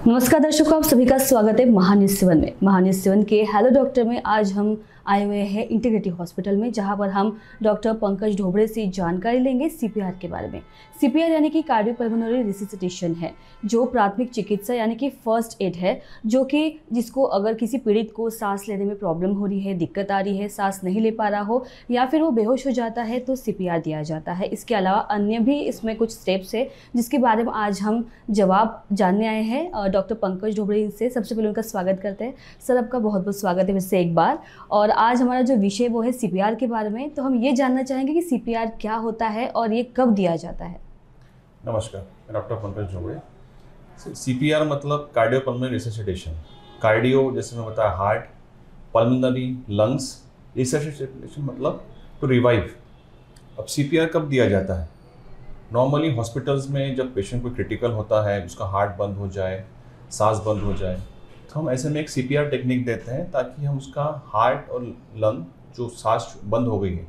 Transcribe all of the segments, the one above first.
नमस्कार दर्शकों, आप सभी का स्वागत है महान्यूज 7 में। महान्यूज 7 के हेलो डॉक्टर में आज हम आए हुए हैं इंटीग्रिटी हॉस्पिटल में, जहां पर हम डॉक्टर पंकज ढोबड़े से जानकारी लेंगे सीपीआर के बारे में। सीपीआर यानी कि कार्डियोपल्मोनरी रिससिटेशन है, जो प्राथमिक चिकित्सा यानी कि फर्स्ट एड है, जो कि जिसको अगर किसी पीड़ित को सांस लेने में प्रॉब्लम हो रही है, दिक्कत आ रही है, सांस नहीं ले पा रहा हो या फिर वो बेहोश हो जाता है तो सीपीआर दिया जाता है। इसके अलावा अन्य भी इसमें कुछ स्टेप्स है जिसके बारे में आज हम जवाब जानने आए हैं डॉक्टर पंकज ढोबड़े से। सबसे पहले उनका स्वागत करते हैं। सर, आपका बहुत बहुत स्वागत है फिर से एक बार। और आज हमारा जो विषय वो है सीपीआर के बारे में, तो हम ये जानना चाहेंगे कि सीपीआर क्या होता है और ये कब दिया जाता है। नमस्कार, मैं डॉक्टर पंकज ढोबड़े। सीपीआर मतलब कार्डियोपल्मोनरी रिससिटेशन। कार्डियो जैसे मैं बताया हार्ट, पल्मोनरी लंग्स, रिससिटेशन मतलब टू रिवाइव। अब सीपीआर कब दिया जाता है? नॉर्मली हॉस्पिटल्स में जब पेशेंट कोई क्रिटिकल होता है, उसका हार्ट बंद हो जाए, सांस बंद हो जाए, तो हम ऐसे में एक सीपीआर टेक्निक देते हैं ताकि हम उसका हार्ट और लंग जो सांस बंद हो गई है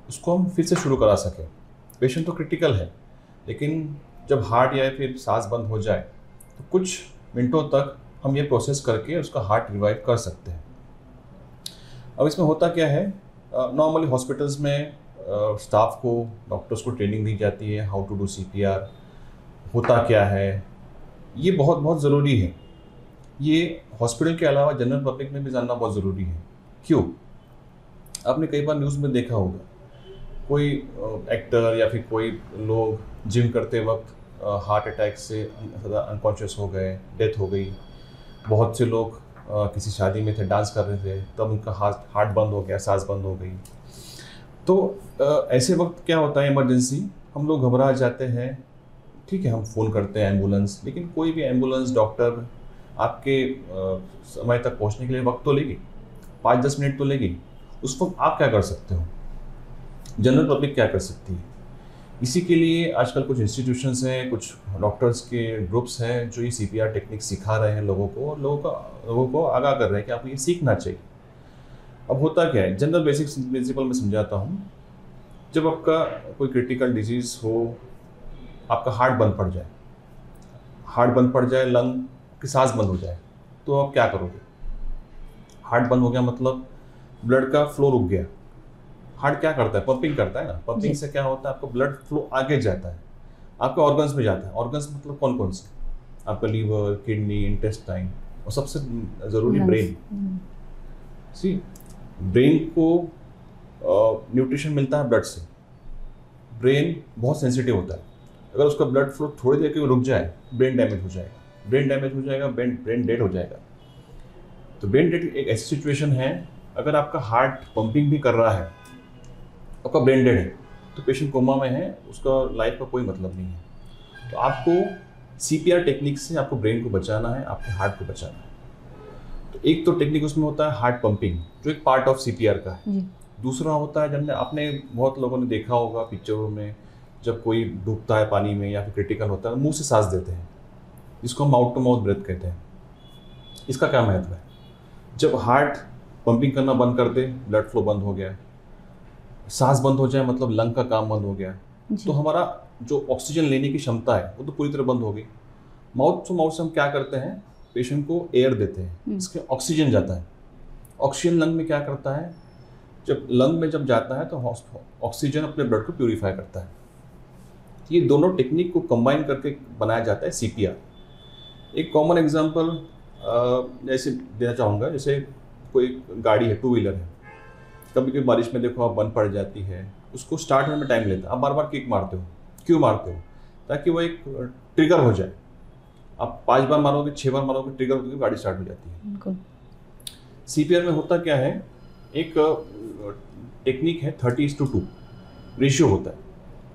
उसको हम फिर से शुरू करा सकें। पेशेंट तो क्रिटिकल है, लेकिन जब हार्ट या फिर सांस बंद हो जाए तो कुछ मिनटों तक हम ये प्रोसेस करके उसका हार्ट रिवाइव कर सकते हैं। अब इसमें होता क्या है, नॉर्मली हॉस्पिटल्स में स्टाफ को, डॉक्टर्स को ट्रेनिंग दी जाती है हाउ टू डू सीपीआर, होता क्या है, ये बहुत बहुत ज़रूरी है। ये हॉस्पिटल के अलावा जनरल पब्लिक में भी जानना बहुत ज़रूरी है। क्यों? आपने कई बार न्यूज़ में देखा होगा, कोई एक्टर या फिर कोई लोग जिम करते वक्त हार्ट अटैक से अनकॉन्शियस हो गए, डेथ हो गई। बहुत से लोग किसी शादी में थे, डांस कर रहे थे, तब उनका हार्ट बंद हो गया, सांस बंद हो गई। तो ऐसे वक्त क्या होता है, इमरजेंसी, हम लोग घबरा जाते हैं। ठीक है, हम फ़ोन करते हैं एम्बुलेंस, लेकिन कोई भी एम्बुलेंस, डॉक्टर आपके समय तक पहुंचने के लिए वक्त तो लेगी, 5-10 मिनट तो लेगी। उस वक्त आप क्या कर सकते हो? जनरल पब्लिक क्या कर सकती है? इसी के लिए आजकल कुछ इंस्टीट्यूशंस हैं, कुछ डॉक्टर्स के ग्रुप्स हैं जो ये सीपीआर टेक्निक सिखा रहे हैं लोगों को आगाह कर रहे हैं कि आपको ये सीखना चाहिए। अब होता क्या है, जनरल बेसिक प्रिंसिपल में समझाता हूँ। जब आपका कोई क्रिटिकल डिजीज़ हो, आपका हार्ट बंद पड़ जाए, लंग की सांस बंद हो जाए, तो आप क्या करोगे? हार्ट बंद हो गया मतलब ब्लड का फ्लो रुक गया। हार्ट क्या करता है? पंपिंग करता है ना। पंपिंग से क्या होता है, आपका ब्लड फ्लो आगे जाता है, आपके ऑर्गन्स में जाता है। ऑर्गन्स मतलब कौन कौन से? आपका लीवर, किडनी, इंटेस्टाइन और सबसे ज़रूरी ब्रेन। ब्रेन को न्यूट्रिशन मिलता है ब्लड से। ब्रेन बहुत सेंसिटिव होता है। अगर उसका ब्लड फ्लो थोड़ी देर के लिए रुक जाए, ब्रेन डैमेज हो जाएगा। ब्रेन डेड हो जाएगा। तो ब्रेन डेड एक ऐसी सिचुएशन है, अगर आपका हार्ट पंपिंग भी कर रहा है, आपका ब्रेन डेड है, तो पेशेंट कोमा में है, उसका लाइफ का कोई मतलब नहीं है। तो आपको सीपीआर टेक्निक से आपको ब्रेन को बचाना है, आपके हार्ट को बचाना है। तो एक तो टेक्निक उसमें होता है हार्ट पंपिंग, जो एक पार्ट ऑफ सीपीआर का है। दूसरा होता है, जब आपने बहुत लोगों ने देखा होगा पिक्चरों में, जब कोई डूबता है पानी में या फिर क्रिटिकल होता है, मुंह से सांस देते हैं, इसको हम माउथ टू माउथ ब्रेथ कहते हैं। इसका क्या महत्व है? जब हार्ट पंपिंग करना बंद कर दे, ब्लड फ्लो बंद हो गया, सांस बंद हो जाए मतलब लंग का काम बंद हो गया, तो हमारा जो ऑक्सीजन लेने की क्षमता है वो तो पूरी तरह बंद हो गई। माउथ टू माउथ से हम क्या करते हैं, पेशेंट को एयर देते हैं, इसके ऑक्सीजन जाता है। ऑक्सीजन लंग में क्या करता है, जब लंग में जब जाता है तो ऑक्सीजन अपने ब्लड को प्यूरिफाई करता है। ये दोनों टेक्निक को कंबाइन करके बनाया जाता है सीपीआर। एक कॉमन एग्जांपल जैसे देना चाहूँगा, जैसे कोई गाड़ी है, 2 व्हीलर है, कभी कभी बारिश में देखो आप बंद पड़ जाती है, उसको स्टार्ट होने में टाइम लेता है, आप बार बार किक मारते हो। क्यों मारते हो? ताकि वो एक ट्रिगर हो जाए। आप 5 बार मारोगे, 6 बार मारोगे, ट्रिगर होकर गाड़ी स्टार्ट हो जाती है। सीपीआर में होता क्या है, एक टेक्निक है 30:2 रेशियो होता है।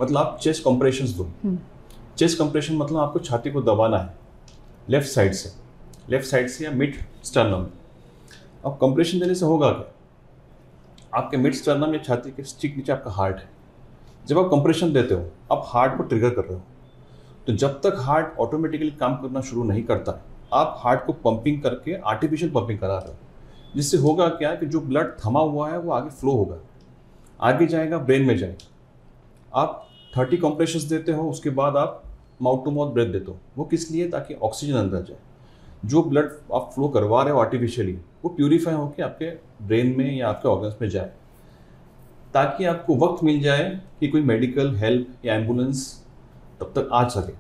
मतलब आप चेस्ट कंप्रेशंस दो। चेस्ट कंप्रेशन मतलब आपको छाती को दबाना है लेफ्ट साइड से या मिड स्टर्नम। अब कंप्रेशन देने से होगा क्या, आपके मिड स्टर्नम या छाती के ठीक नीचे आपका हार्ट है। जब आप कंप्रेशन देते हो, आप हार्ट को ट्रिगर कर रहे हो। तो जब तक हार्ट ऑटोमेटिकली काम करना शुरू नहीं करता, आप हार्ट को पंपिंग करके आर्टिफिशियल पंपिंग करा रहे हो, जिससे होगा क्या कि जो ब्लड थमा हुआ है वो आगे फ्लो होगा, आगे जाएगा, ब्रेन में जाएगा। आप 30 कंप्रेशंस देते हो, उसके बाद आप माउथ टू माउथ ब्रेथ देते हो। वो किस लिए? ताकि ऑक्सीजन अंदर जाए। जो ब्लड आप फ्लो करवा रहे हो आर्टिफिशियली वो प्यूरीफाई होकर आपके ब्रेन में या आपके ऑर्गन्स में जाए, ताकि आपको वक्त मिल जाए कि कोई मेडिकल हेल्प या एम्बुलेंस तब तक आ सके।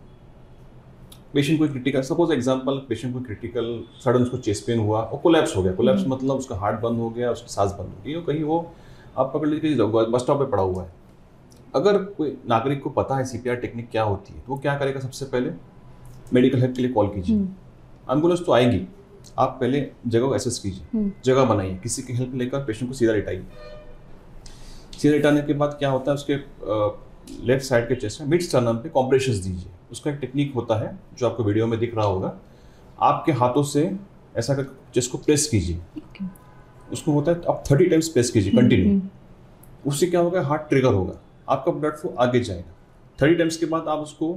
पेशेंट कोई क्रिटिकल, सपोज एग्जांपल, पेशेंट को क्रिटिकल सडन उसको चेस्ट पेन हुआ और कोलैप्स हो गया। कोलैप्स मतलब उसका हार्ट बंद हो गया, उसकी सांस बंद हो गई, और कहीं वो आप पकड़ लीजिए बस स्टॉप पे पड़ा हुआ है। अगर कोई नागरिक को पता है सीपीआर टेक्निक क्या होती है तो वो क्या करेगा, सबसे पहले मेडिकल हेल्प के लिए कॉल कीजिए। एम्बुलेंस तो आएगी, आप पहले जगह को एसेस कीजिए, जगह बनाइए, किसी की हेल्प लेकर पेशेंट को सीधा लिटाइए। सीधा लिटाने के बाद क्या होता है, उसके लेफ्ट साइड के चेस्ट में मिड स्टर्नम पे कॉम्प्रेशंस दीजिए। उसका एक टेक्निक होता है जो आपको वीडियो में दिख रहा होगा, आपके हाथों से ऐसा कर चेस्ट को प्रेस कीजिए। उसको होता है आप 30 टाइम्स प्रेस कीजिए कंटिन्यू। उससे क्या होगा, हार्ट ट्रिगर होगा, आपका ब्लड फ्लो आगे जाएगा। 30 टाइम्स के बाद आप उसको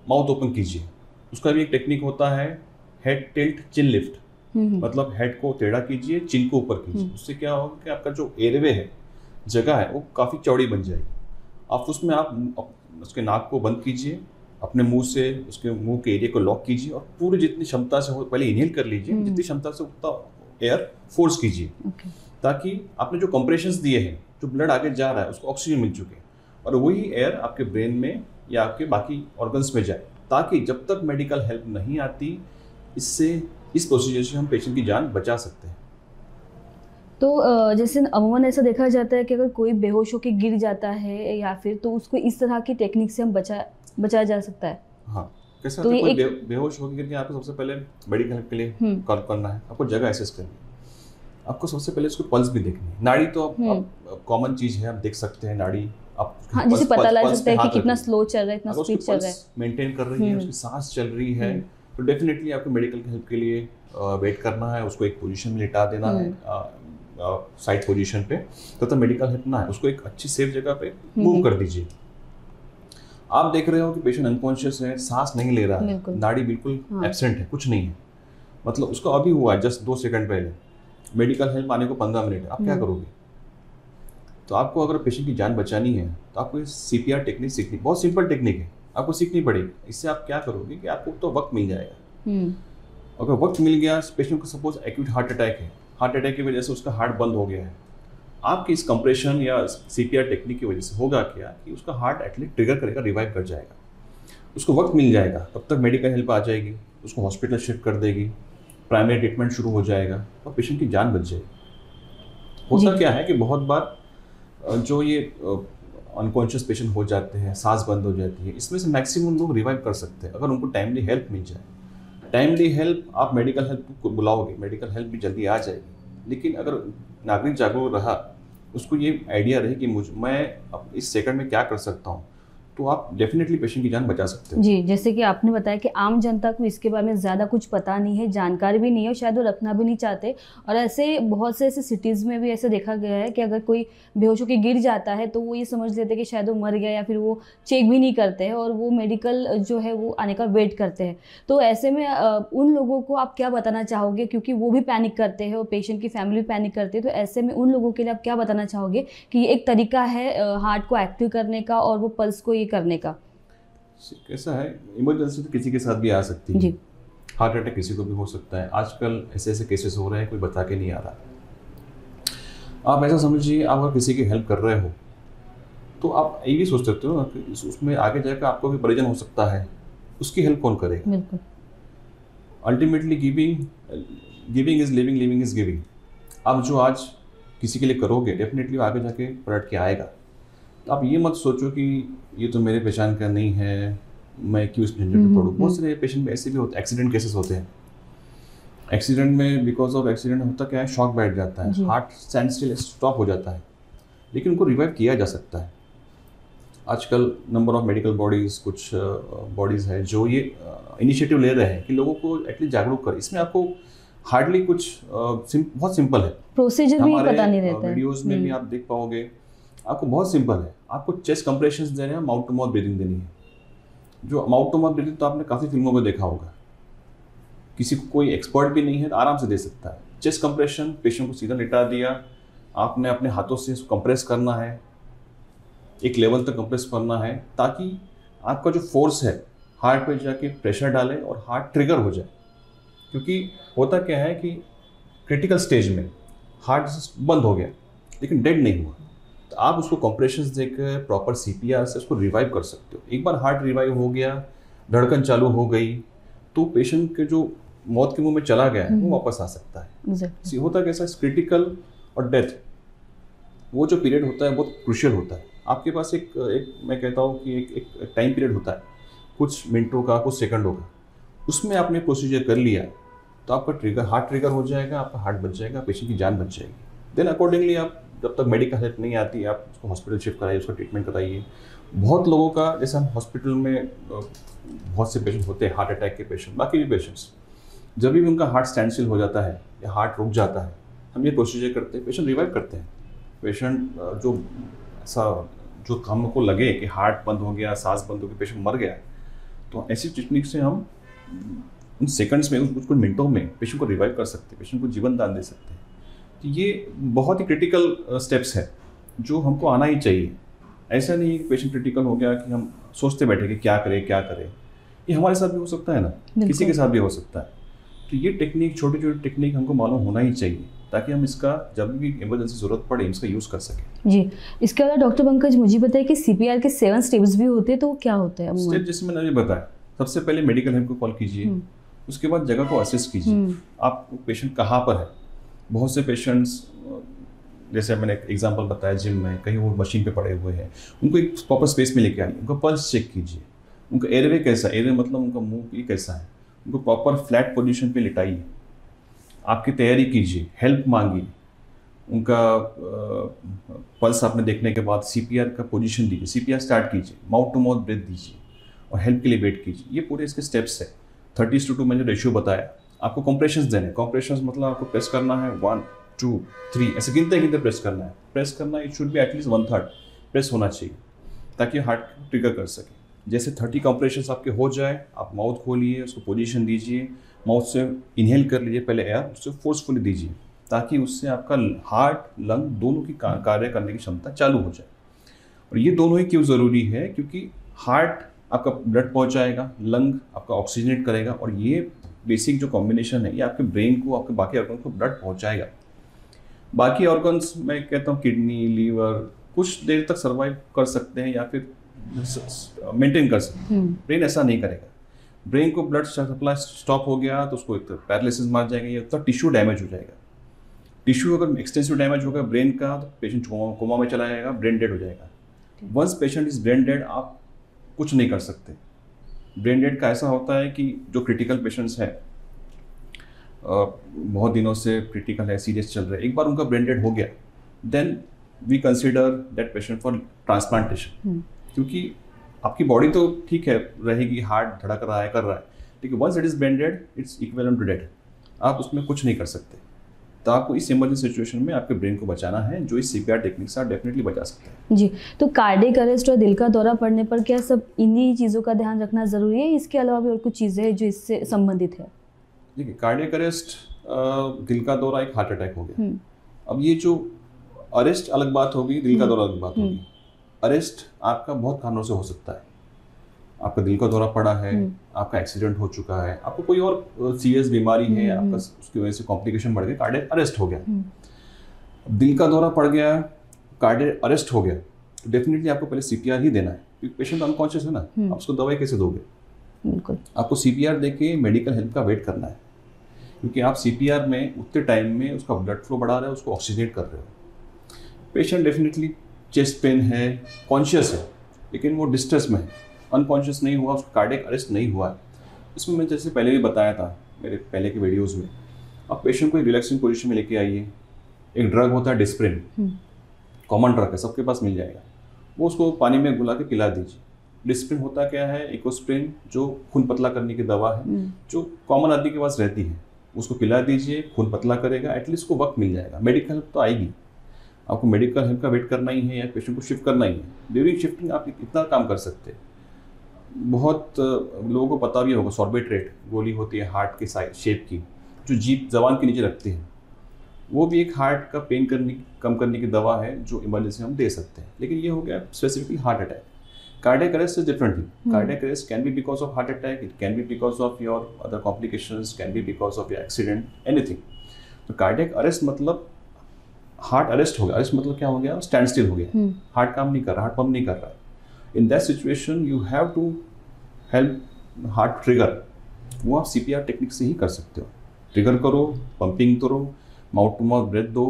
माउथ ओपन कीजिए। उसका भी एक टेक्निक होता है हेड टिल्ट चिन लिफ्ट, मतलब हेड को टेढ़ा कीजिए, चिन को ऊपर कीजिए। उससे क्या होगा कि आपका जो एयरवे है, जगह है, वो काफ़ी चौड़ी बन जाएगी। आप उसमें आप उसके नाक को बंद कीजिए, अपने मुंह से उसके मुंह के एरिया को लॉक कीजिए और पूरी जितनी क्षमता से हो पहले इनहेल कर लीजिए, जितनी क्षमता से उतना एयर फोर्स कीजिए, ताकि आपने जो कंप्रेशंस दिए हैं, जो ब्लड आगे जा रहा है उसको ऑक्सीजन मिल चुके और वही एयर आपके ब्रेन में या आपके बाकी ऑर्गन्स में जाए, ताकि जब तक मेडिकल हेल्प नहीं आती, इस प्रोसीजर से हम पेशेंट की जान बचा सकते हैं। तो जैसे अमूमन ऐसा देखा जाता है कि अगर कोई बेहोश होकर गिर जाता है या फिर, तो उसको इस तरह की टेक्निक से हम बचाया जा सकता है। हाँ, कैसे तो कोई बेहोश होकर गिर गया, आपको सबसे पहले मेडिकल हेल्प के लिए कॉल करना है, आपको जगह एसेस करनी है, आपको सबसे पहले उसको पल्स भी देखनी है। नाड़ी तो अब कॉमन चीज है, आप देख सकते हैं नाड़ी, आप हाँ, जिसे पता लग सकता है कि कितना स्लो चल रहा है, इतना स्पीड चल रहा है, मेंटेन कर रही है, उसकी सांस चल रही है, तो डेफिनेटली आपको मेडिकल हेल्प के लिए वेट करना है, उसको एक पोजीशन में लिटा देना है, साइड पोजीशन पे, तब तक मेडिकल हेल्प ना है, उसको एक अच्छी सेफ जगह पे मूव कर दीजिए। आप देख रहे हो कि पेशेंट अनकॉन्शियस है, सांस नहीं ले रहा है, नाड़ी बिल्कुल एब्सेंट है, कुछ नहीं है, मतलब उसको अभी हुआ है जस्ट 2 सेकंड पहले, मेडिकल हेल्प आने को 15 मिनट है, आप क्या करोगे? तो आपको अगर पेशेंट की जान बचानी है तो आपको सीपीआर टेक्निक सीखनी, बहुत सिंपल टेक्निक है, आपको सीखनी पड़ेगी। इससे आप क्या करोगे कि आपको तो वक्त मिल जाएगा। अगर वक्त मिल गया, पेशेंट को सपोज एक्यूट हार्ट अटैक है, हार्ट अटैक की वजह से उसका हार्ट बंद हो गया है, आपकी इस कंप्रेशन या सीपीआर टेक्निक की वजह से होगा क्या कि उसका हार्ट एटलीस्ट ट्रिगर करेगा, रिवाइव कर जाएगा, उसको वक्त मिल जाएगा, तब तक मेडिकल हेल्प आ जाएगी, उसको हॉस्पिटल शिफ्ट कर देगी, प्राइमरी ट्रीटमेंट शुरू हो जाएगा और पेशेंट की जान बच जाएगी। होता क्या है कि बहुत बार जो ये अनकॉन्शियस पेशेंट हो जाते हैं, सांस बंद हो जाती है, इसमें से मैक्सिमम लोग रिवाइव कर सकते हैं अगर उनको टाइमली हेल्प मिल जाए। टाइमली हेल्प, आप मेडिकल हेल्प को बुलाओगे, मेडिकल हेल्प भी जल्दी आ जाएगी, लेकिन अगर नागरिक जागरूक रहा, उसको ये आइडिया रहे कि मैं अब इस सेकंड में क्या कर सकता हूँ, तो आप डेफिनेटली पेशेंट की जान बचा सकते हैं। जी, जैसे कि आपने बताया कि आम जनता को इसके बारे में ज़्यादा कुछ पता नहीं है, जानकारी भी नहीं है, शायद वो रखना भी नहीं चाहते। और ऐसे बहुत से ऐसे सिटीज़ में भी ऐसा देखा गया है कि अगर कोई बेहोश होकर गिर जाता है तो वो ये समझ लेते हैं कि शायद वो मर गया, या फिर वो चेक भी नहीं करते हैं और वो मेडिकल जो है वो आने का वेट करते हैं। तो ऐसे में उन लोगों को आप क्या बताना चाहोगे, क्योंकि वो भी पैनिक करते हैं और पेशेंट की फैमिली भी पैनिक करती है, तो ऐसे में उन लोगों के लिए आप क्या बताना चाहोगे कि ये एक तरीका है हार्ट को एक्टिव करने का और वो पल्स को ये करने का? कैसा है, इमरजेंसी तो किसी के साथ भी आ सकती है, हार्ट अटैक किसी को भी हो सकता है, आजकल ऐसे ऐसे केसेस हो रहे हैं, कोई बता के नहीं आ रहा। आप ऐसा समझिए, आप अगर किसी की हेल्प कर रहे हो तो आप ये भी सोच सकते हो कि उसमें आगे जाकर आपको भी परिजन हो सकता है, उसकी हेल्प कौन करेगा? बिल्कुल। Ultimately giving is living, living is giving. आप जो आज किसी के लिए करोगे, डेफिनेटली आगे जाके पलट के आएगा। तो आप ये मत सोचो कि ये तो मेरे पहचान का नहीं है, मैं क्यों इस झंझट में पड़ूं। बहुत सारे पेशेंट में ऐसे भी होते हैं, एक्सीडेंट केसेस होते हैं, एक्सीडेंट में बिकॉज ऑफ एक्सीडेंट होता क्या है, शॉक बैठ जाता है, हार्ट स्टैंड स्टिल, स्टॉप हो जाता है, लेकिन उनको रिवाइव किया जा सकता है। आजकल नंबर ऑफ मेडिकल बॉडीज़, कुछ बॉडीज़ है जो ये इनिशिएटिव ले रहे हैं कि लोगों को एटलीस्ट जागरूक कर। इसमें आपको हार्डली कुछ बहुत सिंपल है, प्रोसीजर भी पता नहीं रहता है। वीडियोज़ में भी आप देख पाओगे, आपको बहुत सिंपल है, आपको चेस्ट कंप्रेशंस देने हैं, माउथ टू माउथ ब्रीदिंग देनी है। जो माउथ टू माउथ ब्रीदिंग तो आपने काफ़ी फिल्मों में देखा होगा, किसी को कोई एक्सपर्ट भी नहीं है तो आराम से दे सकता है। चेस्ट कंप्रेशन, पेशेंट को सीधा लिटा दिया, आपने अपने हाथों से इसको कंप्रेस करना है, एक लेवल तक कंप्रेस करना है, ताकि आपका जो फोर्स है हार्ट पे जाके प्रेशर डाले और हार्ट ट्रिगर हो जाए। क्योंकि होता क्या है कि क्रिटिकल स्टेज में हार्ट बंद हो गया लेकिन डेड नहीं हुआ, तो आप उसको कॉम्प्रेशंस देकर प्रॉपर CPR से उसको रिवाइव कर सकते हो। एक बार हार्ट रिवाइव हो गया, धड़कन चालू हो गई, तो पेशेंट के जो मौत के मुंह में चला गया है वो वापस आ सकता है। होता कैसा, क्रिटिकल और डेथ, वो जो पीरियड होता है बहुत क्रूशियल होता है। आपके पास एक मैं कहता हूँ कि एक टाइम पीरियड होता है, कुछ मिनटों का, कुछ सेकंडों का, उसमें आपने प्रोसीजर कर लिया तो आपका हार्ट ट्रिगर हो जाएगा, आपका हार्ट बच जाएगा, पेशेंट की जान बच जाएगी। देन अकॉर्डिंगली आप जब तक मेडिकल हेल्प नहीं आती आप उसको हॉस्पिटल शिफ्ट कराइए, उसका ट्रीटमेंट कराइए। बहुत लोगों का, जैसे हम हॉस्पिटल में बहुत से पेशेंट होते हैं, हार्ट अटैक के पेशेंट, बाकी भी पेशेंट्स, जब भी उनका हार्ट स्टैंड स्टिल हो जाता है या हार्ट रुक जाता है, हम ये प्रोसीजर करते हैं, पेशेंट रिवाइव करते हैं। पेशेंट जो ऐसा जो हमको लगे कि हार्ट बंद हो गया, सांस बंद हो गई, पेशेंट मर गया, तो ऐसी टेक्निक से हम उन सेकंड्स में, कुछ मिनटों में पेशेंट को रिवाइव कर सकते हैं, पेशेंट को जीवन दान दे सकते हैं। तो ये बहुत ही क्रिटिकल स्टेप्स है जो हमको आना ही चाहिए। ऐसा नहीं है कि पेशेंट क्रिटिकल हो गया कि हम सोचते बैठे कि क्या करें। ये हमारे साथ भी हो सकता है ना, किसी के साथ भी हो सकता है। तो ये टेक्निक, छोटी छोटी टेक्निक हमको मालूम होना ही चाहिए ताकि हम इसका जब भी इमरजेंसी जरूरत पड़े इसका यूज़ कर सकें। जी, इसके अलावा डॉक्टर पंकज मुझे बताइए कि CPR के 7 स्टेप्स भी होते हैं, तो वो क्या होते हैं? स्टेप जैसे मैंने अभी बताया, सबसे पहले मेडिकल हेल्प को कॉल कीजिए, उसके बाद जगह को असेस कीजिए, आप पेशेंट कहाँ पर है। बहुत से पेशेंट्स, जैसे मैंने एक एग्जांपल बताया, जिम में कहीं वो मशीन पे पड़े हुए हैं, उनको एक प्रॉपर स्पेस में लेके आइए, उनका पल्स चेक कीजिए, उनका एयरवे कैसा है, एयरवे मतलब उनका मुंह कैसा है, उनको प्रॉपर फ्लैट पोजीशन पे लिटाइए, आपकी तैयारी कीजिए, हेल्प मांगिए, उनका पल्स आपने देखने के बाद CPR का पोजीशन दीजिए, CPR स्टार्ट कीजिए, माउथ टू माउथ ब्रेथ दीजिए और हेल्प के लिए वेट कीजिए। ये पूरे इसके स्टेप्स है। 30:2 मैंने रेशियो बताया। आपको कॉम्प्रेशंस देने, कॉम्प्रेशंस मतलब आपको प्रेस करना है 1 2 3 ऐसे गिनते प्रेस करना है। प्रेस करना it should be at least 1/3 press होना चाहिए ताकि हार्ट ट्रिगर कर सके। जैसे 30 कॉम्प्रेशंस आपके हो जाए, आप माउथ खोलिए, उसको पोजीशन दीजिए, माउथ से इनहेल कर लीजिए पहले एयर, उससे फोर्सफुली दीजिए ताकि उससे आपका हार्ट लंग दोनों की कार्य करने की क्षमता चालू हो जाए। और ये दोनों ही क्यों ज़रूरी है, क्योंकि हार्ट आपका ब्लड पहुंचाएगा, लंग आपका ऑक्सीजनेट करेगा और ये बेसिक जो कॉम्बिनेशन है ये आपके ब्रेन को, आपके बाकी ऑर्गन को ब्लड पहुंचाएगा। बाकी ऑर्गन्स मैं कहता हूँ किडनी, लीवर कुछ देर तक सर्वाइव कर सकते हैं या फिर मेंटेन कर सकते हैं। ब्रेन ऐसा नहीं करेगा। ब्रेन को ब्लड सप्लाई स्टॉप हो गया तो उसको एक तो पैरालिसिस मार जाएगा या तो टिश्यू डैमेज हो जाएगा। टिश्यू अगर एक्सटेंसिव डैमेज होगा ब्रेन का तो पेशेंट कोमा में चला जाएगा, ब्रेन डेड हो जाएगा। Once patient is brain dead आप कुछ नहीं कर सकते। ब्रेन डेड का ऐसा होता है कि जो क्रिटिकल पेशेंट्स हैं, बहुत दिनों से क्रिटिकल है, सीरियस चल रहे हैं, एक बार उनका ब्रेन डेड हो गया then we consider that patient for transplantation. क्योंकि आपकी बॉडी तो ठीक है रहेगी, हार्ट धड़क रहा है, कर रहा है, ठीक है, once it is brain dead it's equivalent to dead, आप उसमें कुछ नहीं कर सकते। तो आपको इस इमरजेंसी सिचुएशन में आपके ब्रेन को बचाना है, जो इस CPR टेक्निक से आप डेफिनेटली बचा सकते हैं। जी, तो कार्डियक अरेस्ट और दिल का दौरा पड़ने पर क्या सब इन्हीं चीज़ों का ध्यान रखना ज़रूरी है? इसके अलावा भी और कुछ चीज़ें हैं जो इससे संबंधित है? देखिए, कार्डियक अरेस्ट, दिल का दौरा एक हार्ट अटैक हो गया। अब ये जो अरेस्ट अलग बात होगी, दिल का दौरा अलग बात होगी। अरेस्ट आपका बहुत कारणों से हो सकता है। आपका दिल का दौरा पड़ा है, आपका एक्सीडेंट हो चुका है, आपको कोई और सीरियस बीमारी है, आपका उसकी वजह से कॉम्प्लिकेशन बढ़ गया, कार्डियक अरेस्ट हो गया। दिल का दौरा पड़ गया, कार्डियक अरेस्ट हो गया, तो डेफिनेटली आपको पहले CPR ही देना है क्योंकि पेशेंट अनकॉन्शियस है ना, आप उसको दवाई कैसे दोगे? बिल्कुल, आपको CPR देके मेडिकल हेल्प का वेट करना है क्योंकि आप CPR में उतने टाइम में उसका ब्लड फ्लो बढ़ा रहे हो, उसको ऑक्सीजनेट कर रहे हो। पेशेंट डेफिनेटली चेस्ट पेन है, कॉन्शियस है, लेकिन वो डिस्ट्रेस में है, अनकॉन्शियस नहीं हुआ, उसका कार्डियक अरेस्ट नहीं हुआ है। इसमें मैं जैसे पहले भी बताया था मेरे पहले के वीडियोज़ में, आप पेशेंट को एक रिलैक्सिंग पोजीशन में लेके आइए। एक ड्रग होता है डिस्प्रिन, कॉमन ड्रग है, सबके पास मिल जाएगा, वो उसको पानी में घुला के पिला दीजिए। डिस्प्रिन होता क्या है? इकोस्प्रिन, जो खून पतला करने की दवा है, जो कॉमन आदमी के पास रहती है, उसको पिला दीजिए, खून पतला करेगा, एटलीस्ट को वक्त मिल जाएगा। मेडिकल हेल्प तो आएगी, आपको मेडिकल हेल्प का वेट करना ही है या पेशेंट को शिफ्ट करना ही है। ड्यूरिंग शिफ्टिंग आप इतना काम कर सकते हैं। बहुत लोगों को पता भी होगा, सॉर्बिट्रेट गोली होती है हार्ट के साइज शेप की, जो जीभ जबान के नीचे रखते हैं, वो भी एक हार्ट का पेन कम करने की दवा है जो इमरजेंसी हम दे सकते हैं। लेकिन ये हो गया specifically heart attack. Cardiac arrest is different thing. Cardiac arrest can be because of heart attack, it can be because of your other complications, can be because of your accident, anything. तो cardiac arrest मतलब heart arrest हो गया. Arrest मतलब क्या हो गया? Stand still हो गया, हार्ट काम नहीं कर रहा, हार्ट पंप नहीं कर रहा है. In that situation you have to help heart trigger. वो आप CPR टेक्निक से ही कर सकते हो. ट्रिगर करो, पंपिंग करो, माउथ टू माउथ ब्रेथ दो,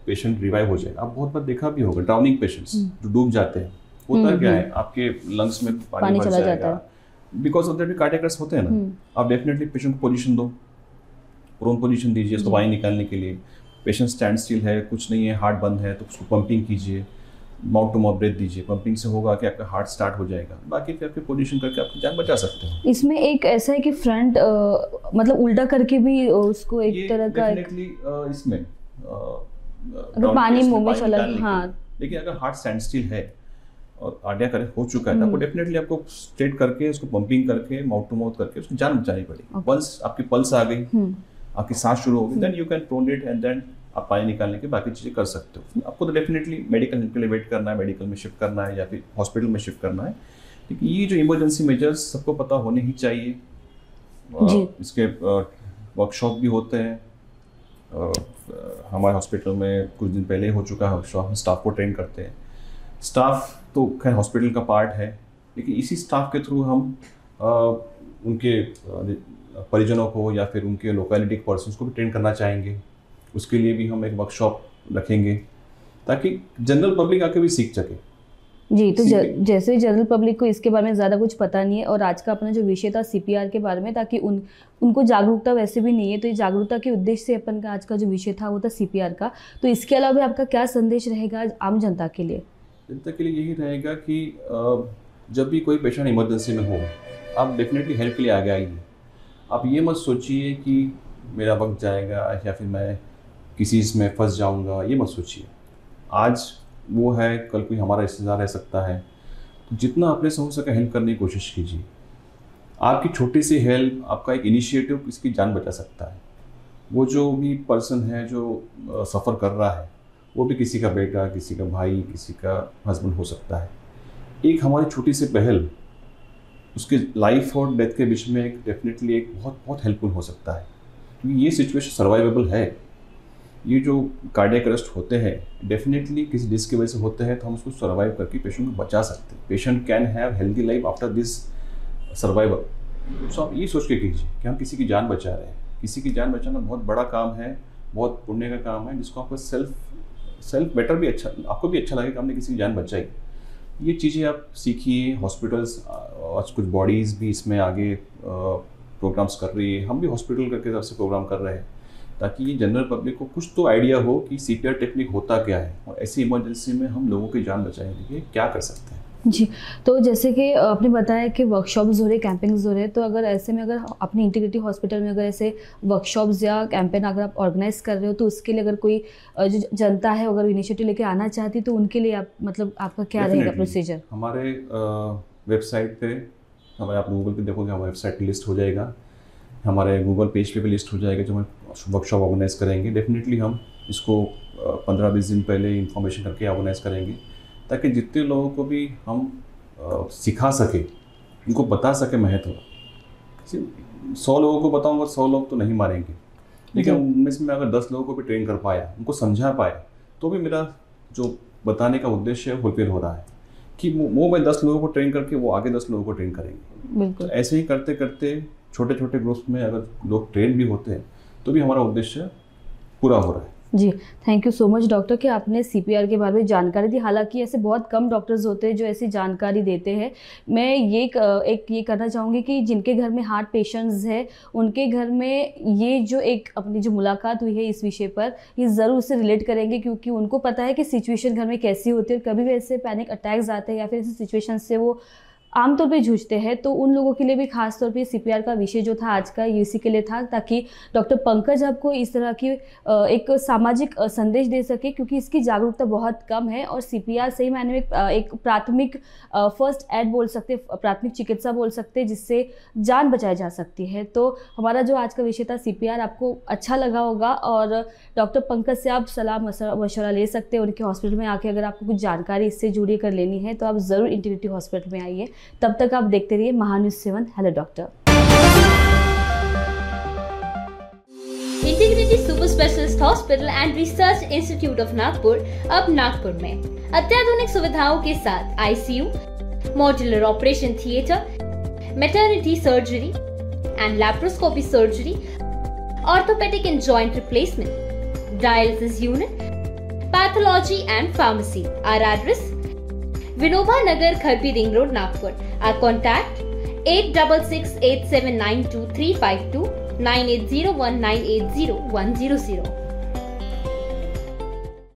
पेशेंट रिवाइव हो जाएगा. आप बहुत बार देखा भी होगा ड्राउनिंग पेशेंट्स जो डूब जाते हैं. होता क्या है, आपके लंग्स में पानी भर जाएगा, बिकॉज ऑफ दैट भी कार्डियक अरेस्ट होते हैं ना. आप डेफिनेटली पेशेंट को पोजीशन दो, प्रोन पोजीशन दीजिए उसको पानी निकालने के लिए. पेशेंट स्टैंड स्टिल है, कुछ नहीं है, हार्ट बंद है, तो उसको पंपिंग कीजिए, माउथ टू माउथ ब्रेथ दीजिए. पंपिंग से होगा कि आपका हार्ट स्टार्ट हो जाएगा. बाकी फिर आपके पोजीशन करके आपकी जान बचा सकते हो. इसमें एक ऐसा है कि फ्रंट मतलब उल्टा करके भी उसको एक तरह का डेफिनेटली इसमें अगर पानी मुंह में चला, हाँ. लेकिन अगर हार्ट स्टैंड स्टिल है और कार्डियक अरेस्ट हो चुका है तो आपको डेफिनेटली आपको स्ट्रेट करके उसको पंपिंग करके माउथ टू माउथ करके उसकी जान बचानी पड़ेगी. पल्स आपकी पल्स आ गई, आपकी सांस शुरू हो गई, then you can pronate and then आप पानी निकालने की बाकी चीज़ें कर सकते हो. आपको तो डेफिनेटली मेडिकल हेल्प के लिए वेट करना है, मेडिकल में शिफ्ट करना है या फिर हॉस्पिटल में शिफ्ट करना है. लेकिन ये जो इमरजेंसी मेजर्स सबको पता होने ही चाहिए. इसके वर्कशॉप भी होते हैं. हमारे हॉस्पिटल में कुछ दिन पहले हो चुका है वर्कशॉप. हम स्टाफ को ट्रेन करते हैं. स्टाफ तो खैर हॉस्पिटल का पार्ट है, लेकिन इसी स्टाफ के थ्रू हम उनके परिजनों को या फिर उनके लोकेलिटी के पर्सन्स को भी ट्रेन करना चाहेंगे. उसके लिए भी हम एक वर्कशॉप रखेंगे ताकि जनरल पब्लिक आके भी सीख सके. जी, तो जैसे जनरल पब्लिक को इसके बारे में ज़्यादा कुछ पता नहीं है और आज का अपना जो विषय था CPR के बारे में, ताकि उनको जागरूकता वैसे भी नहीं है, तो ये जागरूकता के उद्देश्य से अपन का आज का जो विषय था वो था CPR का. तो इसके अलावा आपका क्या संदेश रहेगा आम जनता के लिए? जनता के लिए यही रहेगा कि जब भी कोई पेशेंट इमरजेंसी में हो, आप डेफिनेटली हेल्प के लिए आगे आइए. आप ये मत सोचिए कि मेरा वक्त जाएगा या फिर मैं किसी इसमें फंस जाऊंगा, ये मत सोचिए. आज वो है, कल कोई हमारा रिश्तेदार रह सकता है. तो जितना अपने से हो सके हेल्प करने की कोशिश कीजिए. आपकी छोटी सी हेल्प, आपका एक इनिशिएटिव किसी जान बचा सकता है. वो जो भी पर्सन है जो सफ़र कर रहा है, वो भी किसी का बेटा, किसी का भाई, किसी का हस्बैंड हो सकता है. एक हमारी छोटी सी पहल उसके लाइफ और डेथ के बीच में एक डेफिनेटली एक बहुत बहुत हेल्पफुल हो सकता है. क्योंकि ये सिचुएशन सर्वाइवेबल है. ये जो कार्डियक अरेस्ट होते हैं डेफिनेटली किसी डिस की वजह से होते हैं, तो हम उसको सर्वाइव करके पेशेंट को बचा सकते हैं. Patient can have healthy life after this survival. So आप ये सोच के कीजिए कि हम किसी की जान बचा रहे हैं. किसी की जान बचाना बहुत बड़ा काम है, बहुत पुण्य का काम है, जिसको आपको सेल्फ बेटर भी अच्छा, आपको भी अच्छा लगेगा हमने किसी की जान बचाई. ये चीज़ें आप सीखिए. हॉस्पिटल्स आज कुछ बॉडीज़ भी इसमें आगे प्रोग्राम्स कर रही है. हम भी हॉस्पिटल करके तरफ से प्रोग्राम कर रहे हैं ताकि ये जनरल पब्लिक को कुछ तो आइडिया हो कि CPR टेक्निक होता क्या है और ऐसी इमरजेंसी में हम लोगों की जान बचाने के लिए क्या कर सकते हैं. जी, तो जैसे कि आपने बताया कि वर्कशॉप्स हो रहे, कैंपिंग्स हो रहे, तो अगर ऐसे में अगर अपनी इंटीग्रिटी हॉस्पिटल में अगर ऐसे वर्कशॉप्स या कैंपेन अगर आप ऑर्गेनाइज कर रहे हो, तो उसके लिए अगर कोई जो जनता है अगर इनिशिएटिव लेके आना चाहती तो उनके लिए आप मतलब आपका क्या रहेगा प्रोसीजर? हमारे वेबसाइट पे, हमारे आप गूगल पे देखोगे हमारे वेबसाइट पे लिस्ट हो जाएगा. हमारे गूगल पेज पे भी लिस्ट हो जाएगा जो हम वर्कशॉप ऑर्गेनाइज करेंगे. डेफिनेटली हम इसको 15-20 दिन पहले इंफॉर्मेशन करके ऑर्गेनाइज करेंगे ताकि जितने लोगों को भी हम सिखा सके, उनको बता सके महत्व. 100 लोगों को बताऊंगा 100 लोग तो नहीं मारेंगे, लेकिन उनमें से मैं अगर 10 लोगों को भी ट्रेन कर पाया, उनको समझा पाया, तो भी मेरा जो बताने का उद्देश्य है फुलफिल हो रहा है कि वो मैं 10 लोगों को ट्रेन करके वो आगे 10 लोगों को ट्रेन करेंगे. बिल्कुल. तो ऐसे ही करते करते छोटे छोटे ग्रुप्स में अगर लोग ट्रेन भी होते हैं तो भी हमारा उद्देश्य पूरा हो रहा है. जी, thank you so much doctor कि आपने CPR के बारे में जानकारी दी. हालांकि ऐसे बहुत कम डॉक्टर्स होते हैं जो ऐसी जानकारी देते हैं. मैं ये करना चाहूँगी कि जिनके घर में हार्ट पेशेंट्स है, उनके घर में ये जो एक अपनी जो मुलाकात हुई है इस विषय पर, ये ज़रूर उससे रिलेट करेंगे, क्योंकि उनको पता है कि सिचुएशन घर में कैसी होती है. कभी भी ऐसे पैनिक अटैक्स आते हैं या फिर ऐसी सिचुएशन से वो आमतौर पे जूझते हैं, तो उन लोगों के लिए भी खास तौर पे CPR का विषय जो था आज का ये इसी के लिए था, ताकि डॉक्टर पंकज आपको इस तरह की एक सामाजिक संदेश दे सके, क्योंकि इसकी जागरूकता बहुत कम है। और CPR सही मायने में एक प्राथमिक फर्स्ट एड बोल सकते, प्राथमिक चिकित्सा बोल सकते, जिससे जान बचाई जा सकती है। तो हमारा जो आज का विषय था CPR आपको अच्छा लगा होगा, और डॉक्टर पंकज से आप सलाह मशवरा ले सकते हैं उनके हॉस्पिटल में आके। अगर आपको कुछ जानकारी इससे जुड़ी कर लेनी है तो आप ज़रूर इंटीग्रिटी हॉस्पिटल में आइए। तब तक आप देखते रहिए महान्यूज़ 7 hello doctor. Integrity super specialist hospital and research institute of Nagpur अब नागपुर में अत्याधुनिक सुविधाओं के साथ ICU, modular operation theatre, maternity surgery and laparoscopy surgery, orthopaedic and joint replacement, dialysis unit, pathology and pharmacy. Our address: Vinoba Nagar, Kharpi Ring Road, Nagpur. Our contact: 8668792352 9801980100.